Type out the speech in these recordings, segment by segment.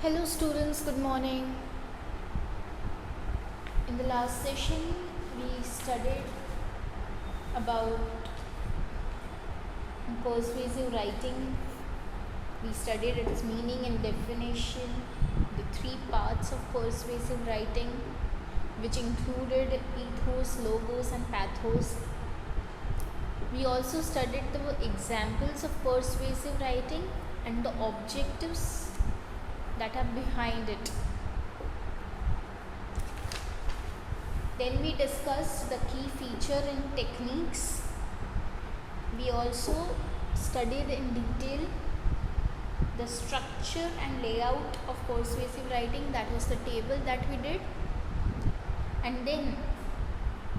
Hello students, good morning. In the last session we studied about persuasive writing. We studied its meaning and definition, the three parts of persuasive writing, which included ethos, logos and pathos. We also studied the examples of persuasive writing and the objectives that are behind it. Then we discussed the key feature and techniques. We also studied in detail the structure and layout of persuasive writing, that was the table that we did. And then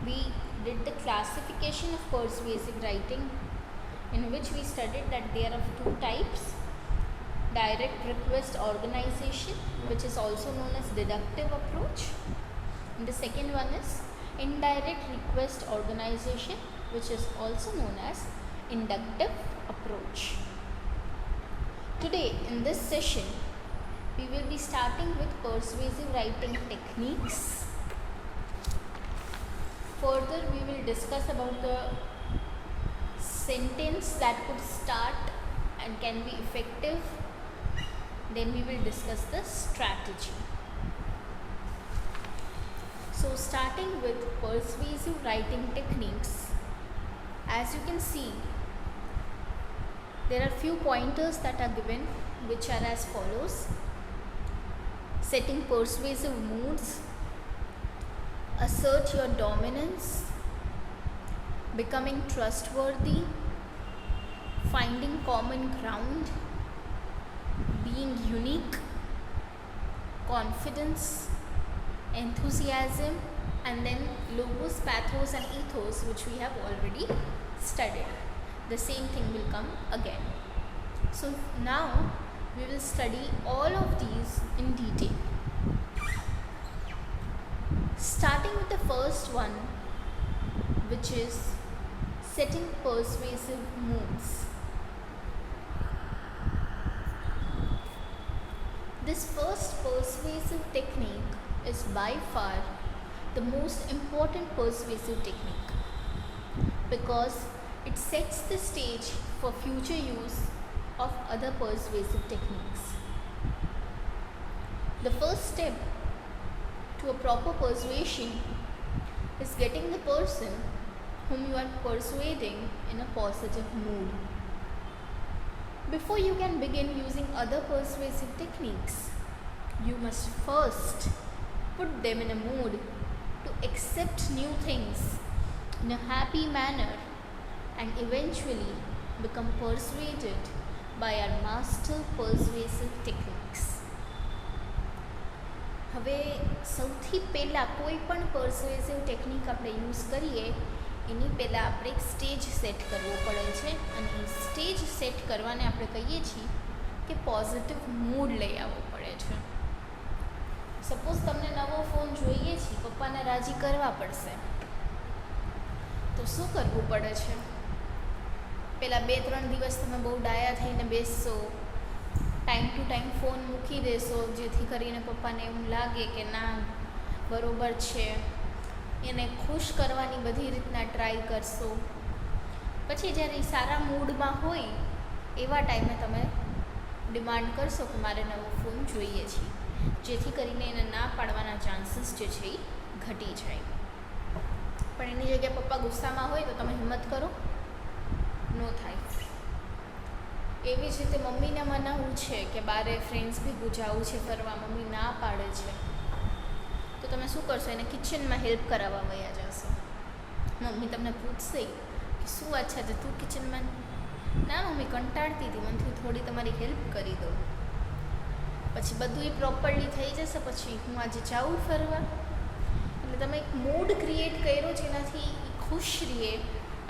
we did the classification of persuasive writing, in which we studied that there are two types: direct request organization, which is also known as deductive approach, and the second one is indirect request organization, which is also known as inductive approach. Today in this session we will be starting with persuasive writing techniques. Further we will discuss about the sentence that could start and can be effective. Then we will discuss the strategy. So starting with persuasive writing techniques, as you can see, there are few pointers that are given, which are as follows: setting persuasive moods, assert your dominance, becoming trustworthy, finding common ground, being unique, confidence, enthusiasm, and then logos, pathos and ethos, which we have already studied. The same thing will come again. So now we will study all of these in detail. Starting with the first one, which is setting persuasive moods. This first persuasive technique is by far the most important persuasive technique, because it sets the stage for future use of other persuasive techniques. The first step to a proper persuasion is getting the person whom you are persuading in a positive mood. Before you can begin using other persuasive techniques, you must first put them in a mood to accept new things in a happy manner and eventually become persuaded by our master persuasive techniques. હવે સૌથી પહેલાં કોઈ પણ persuasive technique આપણે use કરીએ એની પહેલાં આપણે એક સ્ટેજ સેટ કરવો પડે છે, અને એ સ્ટેજ સેટ કરવાને આપણે કહીએ છીએ કે પોઝિટિવ મૂડ લઈ આવવો પડે છે. સપોઝ તમને નવો ફોન જોઈએ છે, પપ્પાને રાજી કરવા પડશે, તો શું કરવું પડે છે? પહેલાં 2-3 દિવસ તમે બહુ ડાયા થઈને બેસશો, ટાઈમ ટુ ટાઈમ ફોન મૂકી દેશો, જેથી કરીને પપ્પાને એવું લાગે કે ના બરોબર છે. એને ખુશ કરવાની બધી રીતના ટ્રાય કરશો. પછી જ્યારે એ સારા મૂડમાં હોય એવા ટાઈમે તમે ડિમાન્ડ કરશો કે મારે નવો ફોન જોઈએ છે, જેથી કરીને એને ના પાડવાના ચાન્સીસ જે છે એ ઘટી જાય. પણ એની જગ્યાએ પપ્પા ગુસ્સામાં હોય તો તમે હિંમત કરો, નો થાય. એવી જ રીતે મમ્મીને મનાવવું છે કે બારે ફ્રેન્ડ્સ ભેગું જવું છે ફરવા, મમ્મી ના પાડે છે, તો તમે શું કરશો? એને કિચનમાં હેલ્પ કરાવવા વયા જશો. મમ્મી તમને પૂછશે કે શું વાત છે તું કિચનમાં? ના મમ્મી કંટાળતી હતી, મને થોડી તમારી હેલ્પ કરી દઉં. પછી બધું એ પ્રોપરલી થઈ જશે, પછી હું આજે જાઉં ફરવા. એટલે તમે એક મૂડ ક્રિએટ કર્યો જેનાથી એ ખુશ રહે,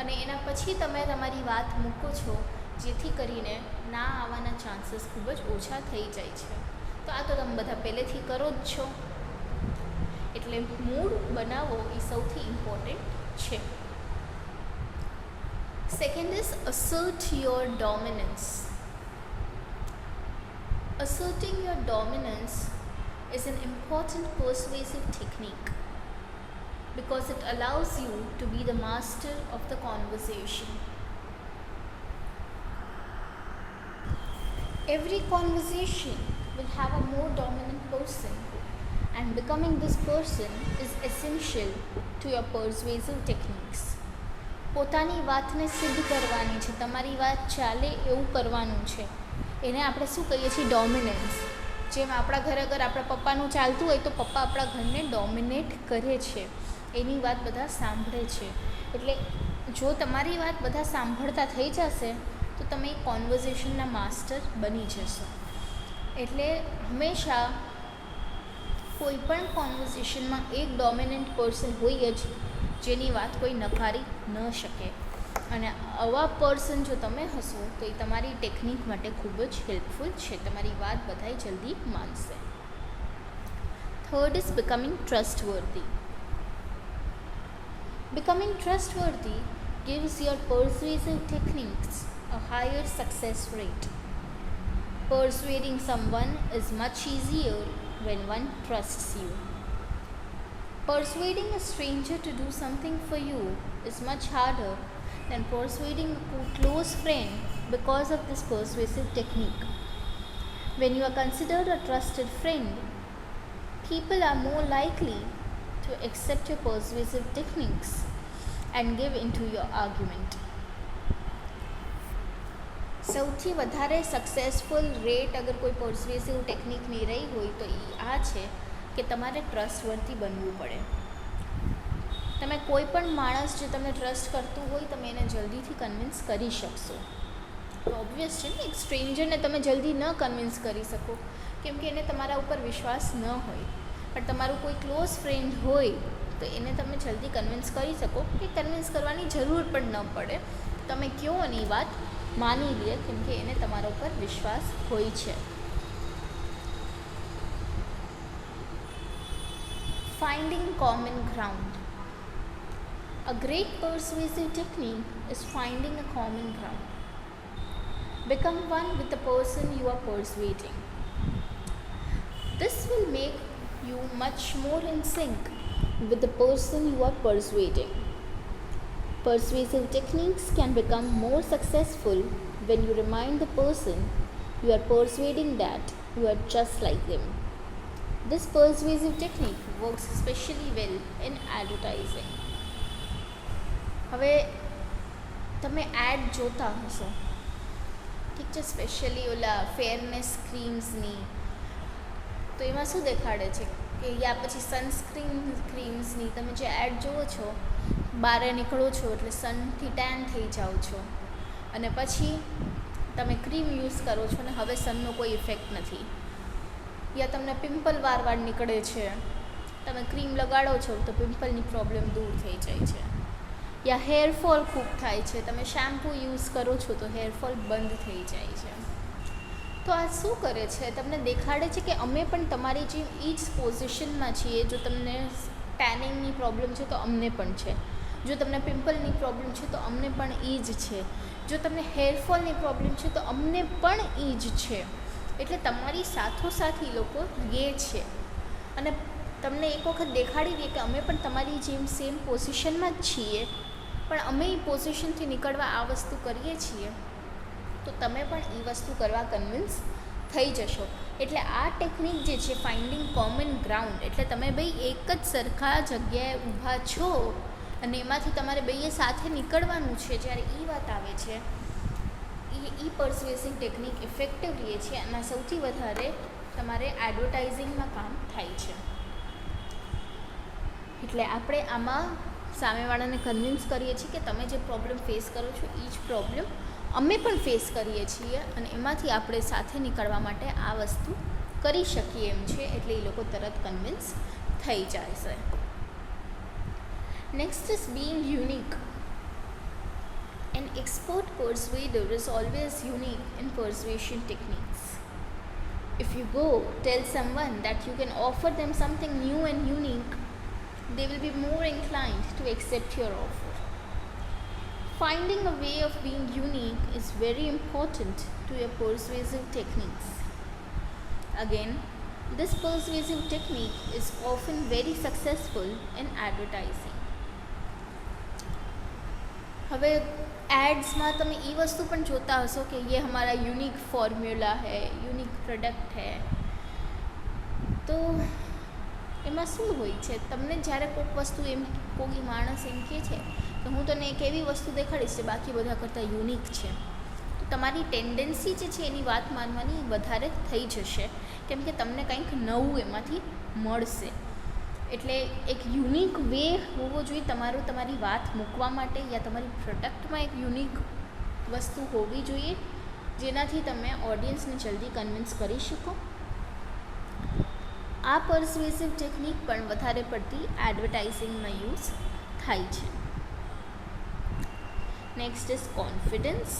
અને એના પછી તમે તમારી વાત મૂકો છો, જેથી કરીને ના આવવાના ચાન્સીસ ખૂબ જ ઓછા થઈ જાય છે. તો આ તો તમે બધા પહેલેથી કરો જ છો, એટલે મૂડ બનાવવો એ સૌથી ઇમ્પોર્ટન્ટ છે. Second is assert your dominance. Asserting your dominance is an important persuasive technique because it allows you to be the master of the conversation. Every conversation will have a more dominant person, and becoming this person is essential to your persuasive techniques. પોતાની વાતને સિદ્ધ કરવાની છે, તમારી વાત ચાલે એવું કરવાનું છે. એને આપણે શું કહીએ છીએ? ડોમિનન્સ. જેમ આપણા ઘરે અગર આપણા પપ્પાનું ચાલતું હોય તો પપ્પા આપણા ઘરને ડોમિનેટ કરે છે, એની વાત બધા સાંભળે છે. એટલે જો તમારી વાત બધા સાંભળતા થઈ જશે તો તમે કોન્વર્ઝેશનના માસ્ટર બની જશો. એટલે હંમેશા કોઈ પણ કોન્વર્ઝેશનમાં એક ડોમિનન્ટ પર્સન હોય જ જેની વાત કોઈ નકારી ન શકે. અને આવા પર્સન જો તમે હશો તો એ તમારી ટેકનિક માટે ખૂબ જ હેલ્પફુલ છે. તમારી વાત બધાય જલ્દી માનશે. Third is becoming trustworthy. Becoming trustworthy gives your persuasive techniques a higher success rate. Persuading someone is much easier when one trusts you. Persuading a stranger to do something for you is much harder than persuading a close friend because of this persuasive technique. When you are considered a trusted friend, people are more likely to accept your persuasive techniques and give into your argument. સૌથી વધારે successful rate અગર કોઈ પર્સ્યુએસિવ ટેકનિકની રહી હોય તો એ આ છે કે તમારે ટ્રસ્ટવર્થી બનવું પડે. તમે કોઈ પણ માણસ જે તમને ટ્રસ્ટ કરતું હોય તમે એને જલ્દીથી કન્વિન્સ કરી શકશો. તો ઓબ્વિયસ છે ને, એક સ્ટ્રેન્જરને તમે જલ્દી ન કન્વિન્સ કરી શકો કેમ કે એને તમારા ઉપર વિશ્વાસ ન હોય. પણ તમારું કોઈ ક્લોઝ ફ્રેન્ડ હોય તો એને તમે જલ્દી કન્વિન્સ કરી શકો. કે કન્વિન્સ કરવાની જરૂર પણ ન પડે, તમે કહો અને એ વાત માની લે કેમ કે એને તમારા ઉપર વિશ્વાસ હોય છે. Finding common ground. A great persuasive technique is finding a common ground. Become one with the person you are persuading. This will make you much more in sync with the person you are persuading. Persuasive techniques can become more successful when you remind the person you are persuading that you are just like them. This persuasive technique works especially well in advertising. હવે તમે add જોતા હશો, ઠીક છે, specially ઓલા fairness ક્રીમ્સની, તો એમાં શું દેખાડે છે કે યા પછી સનસ્ક્રીન ક્રીમ્સની તમે જે એડ જુઓ છો, બહાર નીકળો છો એટલે સનથી ટેન થઈ જાઓ છો અને પછી તમે ક્રીમ યુઝ કરો છો ને હવે સનનો કોઈ ઇફેક્ટ નથી. યા તમને પિમ્પલ વાર નીકળે છે, તમે ક્રીમ લગાડો છો તો પિમ્પલની પ્રોબ્લેમ દૂર થઈ જાય છે. યા હેરફોલ ખૂબ થાય છે, તમે શેમ્પૂ યુઝ કરો છો તો હેરફોલ બંધ થઈ જાય છે. તો આ શું કરે છે? તમને દેખાડે છે કે અમે પણ તમારી જેમ એ જ પોઝિશનમાં છીએ. જો તમને ટેનિંગની પ્રોબ્લેમ છે તો અમને પણ છે, જો તમને પિમ્પલની પ્રોબ્લેમ છે તો અમને પણ એ જ છે, જો તમને હેરફોલની પ્રોબ્લેમ છે તો અમને પણ એ જ છે. એટલે તમારી સાથોસાથ એ લોકો લે છે અને તમને એક વખત દેખાડી દે કે અમે પણ તમારી જેમ સેમ પોઝિશનમાં જ છીએ, પણ અમે એ પોઝિશનથી નીકળવા આ વસ્તુ કરીએ છીએ, તો તમે પણ એ વસ્તુ કરવા કન્વિન્સ થઈ જશો. એટલે આ ટેકનિક જે છે ફાઇન્ડિંગ કોમન ગ્રાઉન્ડ, એટલે તમે ભાઈ એક જ સરખા જગ્યાએ ઊભા છો અને એમાંથી તમારે બેય સાથે નીકળવાનું છે જ્યારે એ વાત આવે છે, એ પર્સ્યુએસિવ ટેકનિક ઇફેક્ટિવ રહે છે અને સૌથી વધારે તમારે એડવર્ટાઇઝિંગમાં કામ થાય છે. એટલે આપણે આમાં સામેવાળાને કન્વિન્સ કરીએ છીએ કે તમે જે પ્રોબ્લેમ ફેસ કરો છો એ જ પ્રોબ્લેમ અમે પણ ફેસ કરીએ છીએ અને એમાંથી આપણે સાથે નીકળવા માટે આ વસ્તુ કરી શકીએ એમ છે. એટલે એ લોકો તરત કન્વિન્સ થઈ જાય છે. Next is being unique. An expert persuader is always unique in persuasion techniques. If you go tell someone that you can offer them something new and unique, they will be more inclined to accept your offer. Finding a way of being unique is very important to your persuasive techniques. Again, this persuasive technique is often very successful in advertising. હવે एड्सમાં તમે એ વસ્તુ પણ જોતા હશો કે ये हमारा unique formula है, यूनिक प्रोडक्ट है. તો એમાં શું હોય છે, તમને જ્યારે કોઈક વસ્તુ એમ કોઈ માણસ એમ કહે છે કે હું તને એક એવી વસ્તુ દેખાડીશ જે બાકી બધા કરતાં યુનિક છે, તો તમારી ટેન્ડન્સી જે છે એની વાત માનવાની વધારે થઈ જશે, કેમ કે તમને કંઈક નવું એમાંથી મળશે. એટલે એક યુનિક વે હોવો જોઈએ તમારી વાત મૂકવા માટે, યા તમારી પ્રોડક્ટમાં એક યુનિક વસ્તુ હોવી જોઈએ જેનાથી તમે ઓડિયન્સને જલ્દી કન્વિન્સ કરી શકો. આ પર્સ્યુએસિવ ટેકનિક પણ વધારે પડતી એડવર્ટાઇઝિંગમાં યુઝ થાય છે. Next is confidence.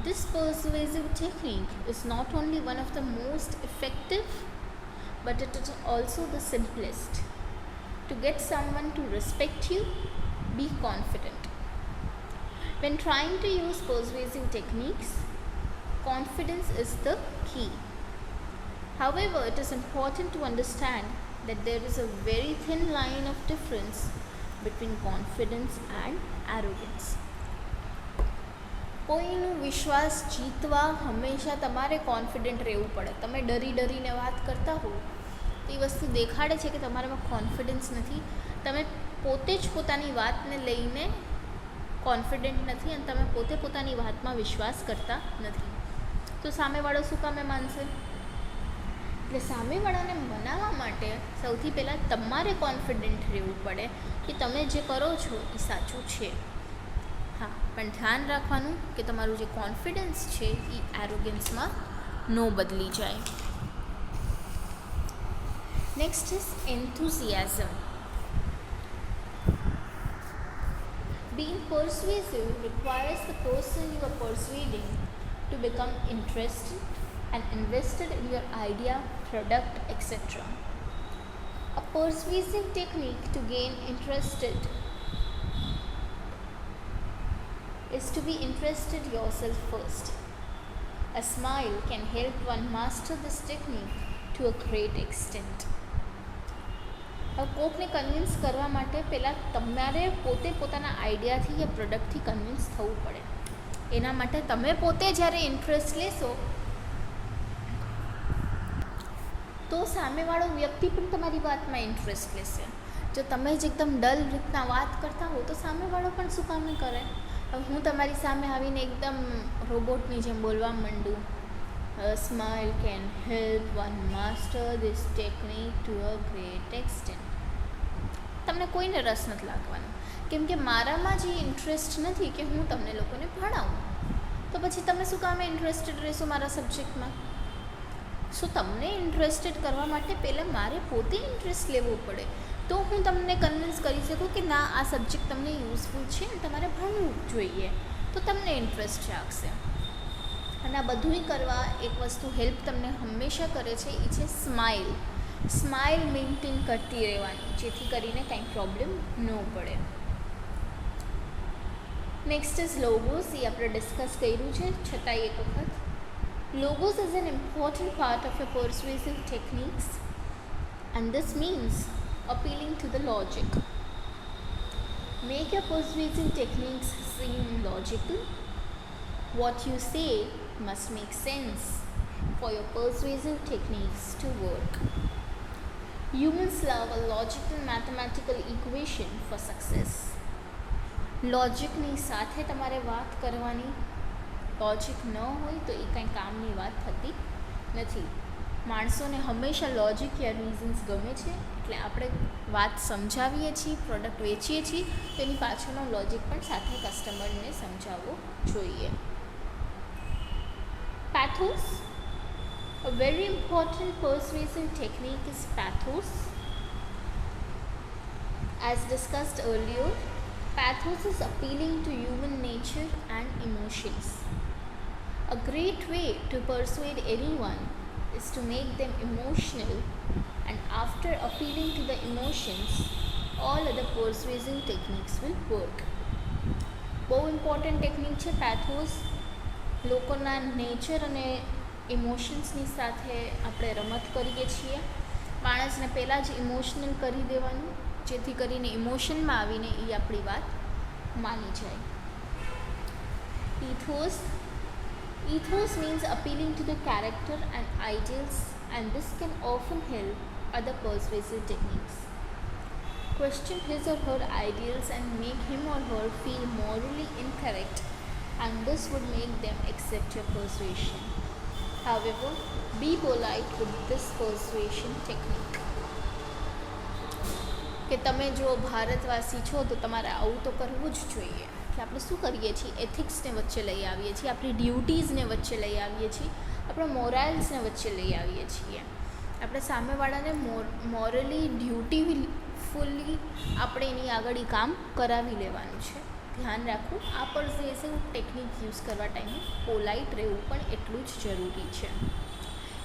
This persuasive technique is not only one of the most effective, but it is also the simplest. To get someone to respect you, be confident. When trying to use persuasive techniques, confidence is the key. However, it is important to understand that there is a very thin line of difference between confidence and arrogance. કોઈનો વિશ્વાસ જીતવા હંમેશા તમારે confident રહેવું પડે. તમે ડરીને વાત કરતા હો તો એ વસ્તુ દેખાડે છે કે તમારામાં કોન્ફિડન્સ નથી. તમે પોતે જ પોતાની વાતને લઈને કોન્ફિડન્ટ નથી અને તમે પોતે પોતાની વાતમાં વિશ્વાસ કરતા નથી, તો સામેવાળો શું કામે માનશે? એટલે સામેવાળાને મનાવવા માટે સૌથી પહેલાં તમારે કોન્ફિડન્ટ રહેવું પડે કે તમે જે કરો છો એ સાચું છે. હા, પણ ધ્યાન રાખવાનું કે તમારું જે કોન્ફિડન્સ છે એ એરોગન્સમાં ન બદલી જાય. Next is enthusiasm. Being persuasive requires the person you are persuading to become interested and invested in your idea, product, etc. A persuasive technique to gain interested is to be interested yourself first. A smile can help one master this technique to a great extent. હવે કોકને convince કરવા માટે પહેલાં તમારે પોતે પોતાના આઈડિયાથી યા પ્રોડક્ટથી convince થવું પડે. એના માટે તમે પોતે જ્યારે ઇન્ટરેસ્ટ લેશો તો સામેવાળો વ્યક્તિ પણ તમારી વાતમાં ઇન્ટરેસ્ટ લેશે. જો તમે જ એકદમ ડલ રીતના વાત કરતા હો તો સામેવાળો પણ શું કામ કરે? હવે હું તમારી સામે આવીને એકદમ રોબોટની જેમ બોલવા માંડું, smile can help one master this technique to a great extent. તમને કોઈને રસ નથી લાગવાનો, કેમ કે મારામાં જે ઇન્ટરેસ્ટ નથી કે હું તમને લોકોને ભણાવું, તો પછી તમે શું કામે ઇન્ટરેસ્ટેડ રહેશો મારા સબ્જેક્ટમાં? સો તમને ઇન્ટરેસ્ટેડ કરવા માટે પહેલાં મારે પોતે ઇન્ટરેસ્ટ લેવો પડે, તો હું તમને કન્વિન્સ કરી શકું કે ના, આ સબ્જેક્ટ તમને યુઝફુલ છે અને તમારે ભણવું જોઈએ, તો તમને ઇન્ટરેસ્ટ જાગશે. અને આ બધુંય કરવા એક વસ્તુ હેલ્પ તમને હંમેશા કરે છે, એ છે સ્માઇલ. સ્માઇલ મેન્ટેન કરતી રહેવાની, જેથી કરીને કંઈ પ્રોબ્લેમ ન પડે. Next is Logos. એ આપણે ડિસ્કસ કર્યું છે, છતાંય એક વખત. Logos is an important part of your persuasive techniques, and this means appealing to the logic. Make your persuasive techniques seem logical. What you say must make sense for your persuasive techniques to work. Humans love a logical mathematical equation for success. લોજિકની સાથે તમારે વાત કરવાની. Logic ન હોય તો એ કંઈ કામની વાત થતી નથી. માણસોને હંમેશા લોજિક યા રીઝન્સ ગમે છે, એટલે આપણે વાત સમજાવીએ છીએ, પ્રોડક્ટ વેચીએ છીએ, તો એની પાછળનો લોજિક પણ સાથે કસ્ટમરને સમજાવવો જોઈએ. Pathos. A very important persuasive technique is pathos. As discussed earlier, pathos is appealing to human nature and emotions. A great way to persuade anyone is to make them emotional, and after appealing to the emotions, all other persuasive techniques will work. બહુ important technique છે pathos. લોકોના nature અને ઇમોશન્સની સાથે આપણે રમત કરીએ છીએ. માણસને પહેલાં જ ઇમોશનલ કરી દેવાનું, જેથી કરીને ઇમોશનમાં આવીને એ આપણી વાત માની જાય. Ethos means appealing to the character and ideals, and this can often help other persuasive techniques. Question his or her ideals and make him or her feel morally incorrect, and this would make them accept your persuasion. However, be polite with this persuasion technique. કે તમે જો ભારતવાસી છો તો તમારે આવું તો કરવું જ જોઈએ. કે આપણે શું કરીએ છીએ, એથિક્સને વચ્ચે લઈ આવીએ છીએ, આપણી ડ્યુટીઝને વચ્ચે લઈ આવીએ છીએ, આપણા મોરાલ્સને વચ્ચે લઈ આવીએ છીએ. આપણે સામેવાળાને મોરલી ડ્યુટીફુલી આપણે એની આગળ એ કામ કરાવી લેવાનું છે. ધ્યાન રાખવું, આ પર્સ્યુએસિવ ટેકનિક યુઝ કરવા ટાઈમે પોલાઇટ રહેવું પણ એટલું જ જરૂરી છે.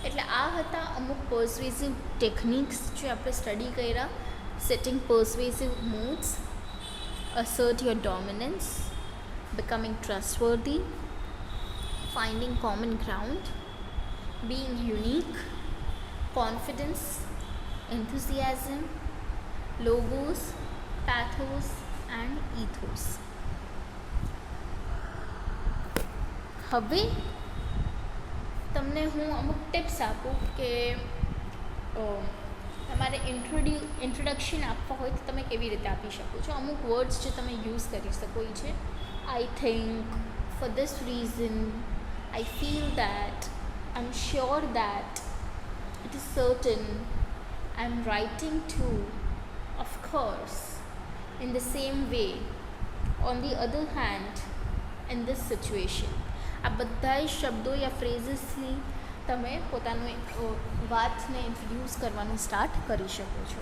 એટલે આ હતા અમુક પર્સ્યુએસિવ ટેકનિક્સ જે આપણે સ્ટડી કર્યા. Setting persuasive moods, assert your dominance, becoming trustworthy, finding common ground, being unique, confidence, enthusiasm, logos, pathos and ethos. હવે તમને હું અમુક ટિપ્સ આપું કે તમારે ઇન્ટ્રોડક્શન આપવા હોય તો તમે કેવી રીતે આપી શકો છો. અમુક વર્ડ્સ જે તમે યુઝ કરી શકો એ છે I think, for this reason, I feel that, I am sure that, it is certain, I am writing to, of course, in the same way, on the other hand, in this situation. આ બધાય શબ્દો યા ફ્રેઝીસથી તમે પોતાનું વાતને introduce કરવાનું start કરી શકો છો.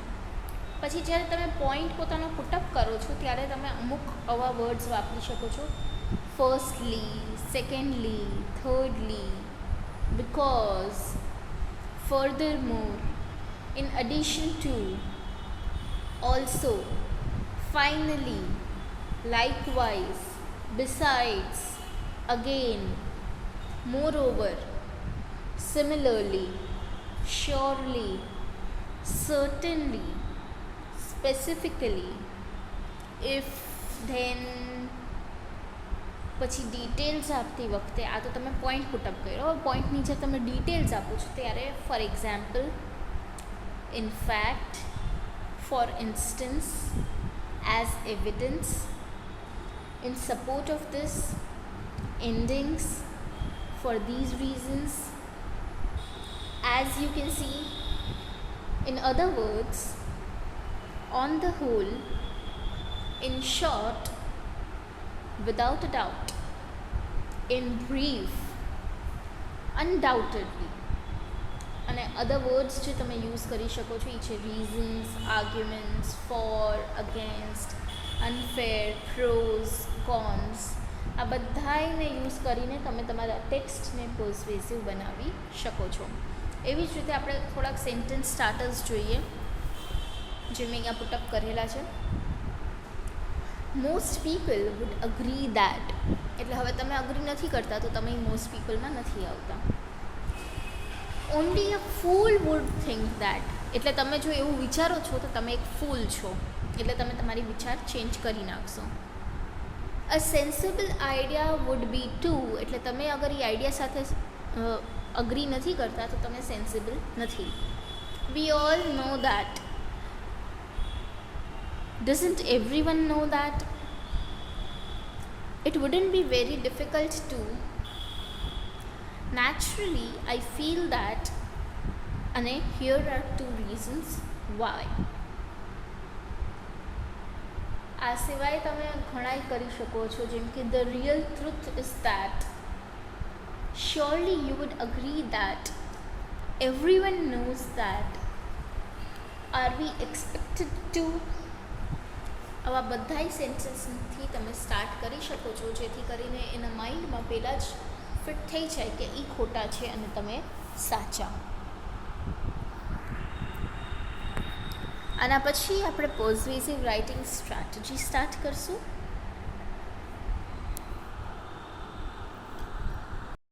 પછી જ્યારે તમે પોઈન્ટ પોતાનો પુટઅપ કરો છો ત્યારે તમે અમુક આવા વર્ડ્સ વાપરી શકો છો. Firstly, secondly, thirdly, because, furthermore, in addition to, also, finally, likewise, besides, again, moreover, similarly, surely, certainly, specifically, if, then. પછી ડિટેલ્સ આપતી વખતે આ તો તમે પોઈન્ટ પુટઅપ કર્યો. પોઈન્ટની જે તમે ડિટેલ્સ આપો છો ત્યારે for example, in fact, for instance, as evidence, in support of this, endings, for these reasons. As you can see, in other words, on the whole, in short, without a doubt, in brief, undoubtedly. અને અધર words જે તમે use કરી શકો છો એ છે reasons, arguments, for, against, unfair, pros, cons. આ બધાને યુઝ કરીને તમે તમારા ટેક્સ્ટને પર્સ્યુએસિવ બનાવી શકો છો. એવી જ રીતે આપણે થોડાક સેન્ટેન્સ સ્ટાર્ટર્સ જોઈએ જે મેં અહીંયા પુટઅપ કરેલા છે. Most people would agree that, એટલે હવે તમે અગ્રી નથી કરતા તો તમે મોસ્ટ પીપલમાં નથી આવતા. Only a fool would think that, એટલે તમે જો એવું વિચારો છો તો તમે એક ફૂલ છો, એટલે તમે તમારી વિચાર ચેન્જ કરી નાખશો. A sensible idea would be to, એટલે તમે અગર એ આઈડિયા સાથે અગ્રી નથી કરતા તો તમે સેન્સિબલ નથી. We all know that. Doesn't everyone know that? It wouldn't be very difficult to. Naturally, I feel that, and here are two reasons why. આ સિવાય તમે ઘણાય કરી શકો છો, જેમ કે the real truth is that. Surely you would agree that everyone knows that. Are we expected to? આવા બધાય સેન્ટેન્સથી તમે સ્ટાર્ટ કરી શકો છો, જેથી કરીને એના માઇન્ડમાં પહેલાં જ ફિટ થઈ જાય કે એ ખોટા છે અને તમે સાચા. આના પછી આપણે પર્સ્યુએસિવ રાઇટિંગ સ્ટ્રેટેજી સ્ટાર્ટ કરશું.